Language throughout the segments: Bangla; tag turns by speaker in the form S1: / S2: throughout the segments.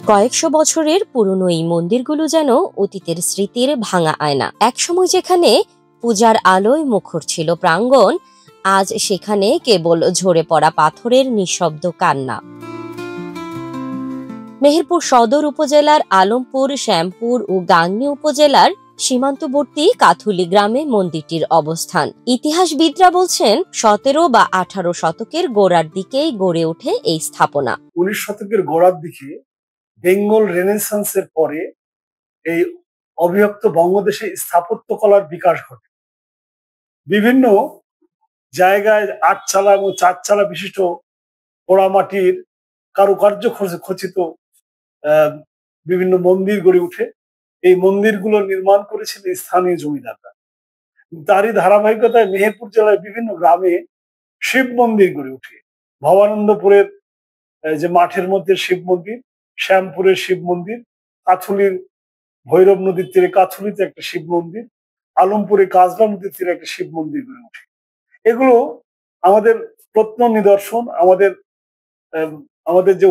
S1: কয়েকশো বছরের পুরনো এই মন্দিরগুলো যেন অতীতের স্মৃতির ভাঙা আয়না। একসময় যেখানে পূজার আলোয় মুখর ছিল প্রাঙ্গণ, আজ সেখানে কেবল ঝরে পড়া পাথরের নিঃশব্দ কান্না। মেহেরপুর সদর উপজেলার আলমপুর, শ্যামপুর ও গাংনী উপজেলার সীমান্তবর্তী কাথুলি গ্রামে মন্দিরটির অবস্থান। ইতিহাসবিদরা বলছেন 17 বা 18 শতকের গোড়ার দিকেই গড়ে ওঠে এই স্থাপনা।
S2: 19 শতকের গোড়ার দিকে বেঙ্গল রেনেসান্সের পরে এই অবিভক্ত বঙ্গদেশে স্থাপত্য কলার বিকাশ ঘটে। বিভিন্ন জায়গায় 8 চালা এবং 4 চালা বিশিষ্ট পোড়ামাটির কারুকার্য খচিত বিভিন্ন মন্দির গড়ে উঠে। এই মন্দিরগুলো নির্মাণ করেছিলেন স্থানীয় জমিদাররা। তারই ধারাবাহিকতায় মেহেরপুর জেলার বিভিন্ন গ্রামে শিব মন্দির গড়ে ওঠে। ভবানন্দপুরের যে মাঠের মধ্যে শিব মন্দির, শ্যামপুরের শিব মন্দির, কাথুলির ভৈরব নদীর তীরে কাথুলিতে একটা শিব মন্দির, আলমপুরে কাজলা নদীর তীরে একটা শিব মন্দির গড়ে ওঠে। এগুলো আমাদের প্রত্ন নিদর্শন, আমাদের যে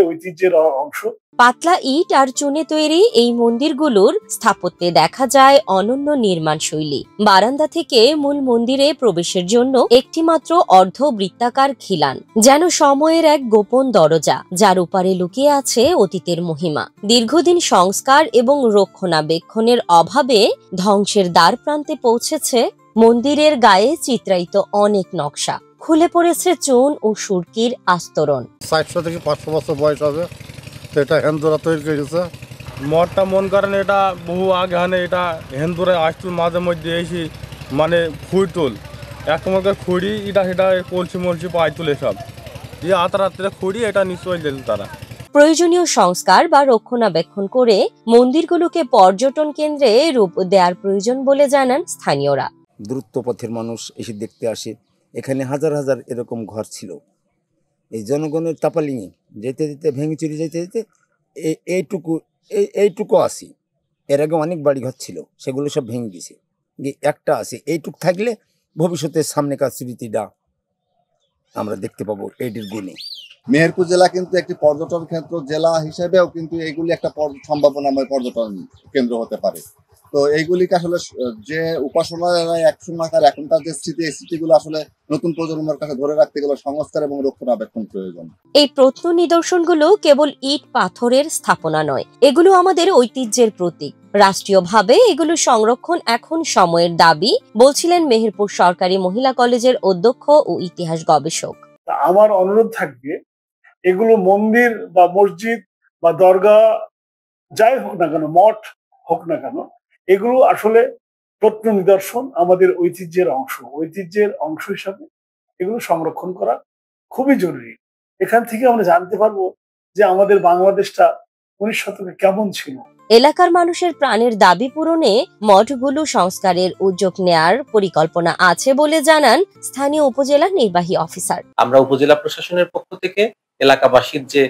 S2: ঐতিহ্যের অংশ।
S1: পাতলা ইট আর চুনে তৈরি এই মন্দিরগুলোর স্থাপত্যে দেখা যায় অনন্য নির্মাণ শৈলী। বারান্দা থেকে মূল মন্দিরে প্রবেশের জন্য একটি মাত্র অর্ধ বৃত্তাকার খিলান, যেন সময়ের এক গোপন দরজা, যার উপারে লুকিয়ে আছে অতীতের মহিমা। দীর্ঘদিন সংস্কার এবং রক্ষণাবেক্ষণের অভাবে ধ্বংসের দ্বার প্রান্তে পৌঁছেছে মন্দিরের গায়ে চিত্রায়িত অনেক নকশা। খুলে পড়েছে চুন ও সুরকির আস্তরণ।
S3: 400 থেকে 500 বছর বয়স হবে। এটা হিন্দুরা তৈরি করেছে। মঠটা মন করেন এটা বহু আগে হানে এটা হিন্দুরা আসতুল মাঝে মধ্যে এসে মানে খুঁড়ি তুল একমাত্র খুঁড়ি এটা সেটা কলসি মলসি পাইতুল এসব দিয়ে আতারাত্রে খুঁড়ি এটা নিশ্চয় দিল তারা।
S1: প্রয়োজনীয় সংস্কার বা রক্ষণাবেক্ষণ করে মন্দিরগুলোকে পর্যটন কেন্দ্রে রূপ দেওয়ার প্রয়োজন বলে জানান স্থানীয়রা।
S4: দ্রুত পথের মানুষ এসে দেখতে আসে। এখানে হাজার হাজার এরকম ঘর ছিল। এই জনগণের তাপালিঙে যেতে যেতে ভেঙে চুরি যেতে যেতে এইটুকু আসি। এর আগে অনেক বাড়িঘর ছিল, সেগুলো সব ভেঙে গেছে। একটা আছে, এইটুকু থাকলে ভবিষ্যতের সামনেকার স্মৃতিটা আমরা দেখতে পাবো এইটির গুণে।
S5: মেহেরপুর জেলা কিন্তু একটি পর্যটন কেন্দ্র জেলা হিসেবেও কিন্তু এইগুলি একটা সম্ভাবনাময় পর্যটন কেন্দ্র হতে পারে। তো এইগুলিকে আসলে যে উপাসনা একসময়কার এখনকার যে স্মৃতি, এই স্মৃতিগুলো আসলে নতুন প্রজন্মের কাছে ধরে রাখতে গেলে সংস্কার এবং রক্ষণাবেক্ষণ প্রয়োজন।
S1: এই প্রত্ন নিদর্শনগুলো কেবল ইট পাথরের স্থাপনা নয়, এগুলো আমাদের ঐতিহ্যের প্রতীক। রাষ্ট্রীয়ভাবে এগুলো সংরক্ষণ এখন সময়ের দাবি, বলছিলেন মেহেরপুর সরকারি মহিলা কলেজের অধ্যক্ষ ও ইতিহাস গবেষক।
S2: আমার অনুরোধ থাকবে, এগুলো মন্দির বা মসজিদ বা দরগা যাই হোক না কেন, মঠ হোক না কেন, এগুলো আসলে প্রত্ন নিদর্শন, আমাদের ঐতিহ্যের অংশ হিসাবে এগুলো সংরক্ষণ করা খুবই জরুরি। এখান থেকে আমরা জানতে পারবো যে আমাদের বাংলাদেশটা 19 শতকে কেমন ছিল।
S1: এলাকার মানুষের প্রাণের দাবি পূরণে মঠগুলো সংস্কারের উদ্যোগ নেয়ার পরিকল্পনা আছে বলে জানান স্থানীয় উপজেলা নির্বাহী অফিসার।
S6: আমরা উপজেলা প্রশাসনের পক্ষ থেকে এলাকাবাসীর যে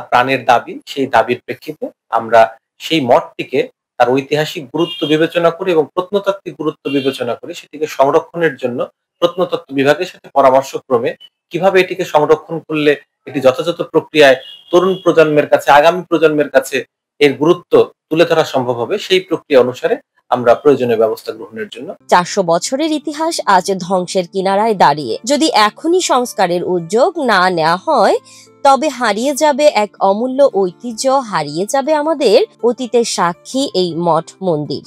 S6: প্রাণের দাবি, সেই দাবির প্রেক্ষিতে আমরা সেই মঠটিকে তার ঐতিহাসিক গুরুত্ব বিবেচনা করে এবং প্রত্নতাত্ত্বিক গুরুত্ব বিবেচনা করে সেটিকে সংরক্ষণের জন্য প্রত্নতত্ত্ব বিভাগের সাথে পরামর্শক্রমে কিভাবে এটিকে সংরক্ষণ করলে এটি যথাযথ প্রক্রিয়ায় তরুণ প্রজন্মের কাছে, আগামী প্রজন্মের কাছে এর গুরুত্ব তুলে ধরা সম্ভব হবে, সেই প্রক্রিয়া অনুসারে আমরা প্রয়োজনীয় ব্যবস্থা গ্রহণের জন্য।
S1: 400 বছরের ইতিহাস আজ ধ্বংসের কিনারায় দাঁড়িয়ে। যদি এখনই সংস্কারের উদ্যোগ না নেওয়া হয়, তবে হারিয়ে যাবে এক অমূল্য ঐতিহ্য, হারিয়ে যাবে আমাদের অতীতের সাক্ষী এই মঠ মন্দির।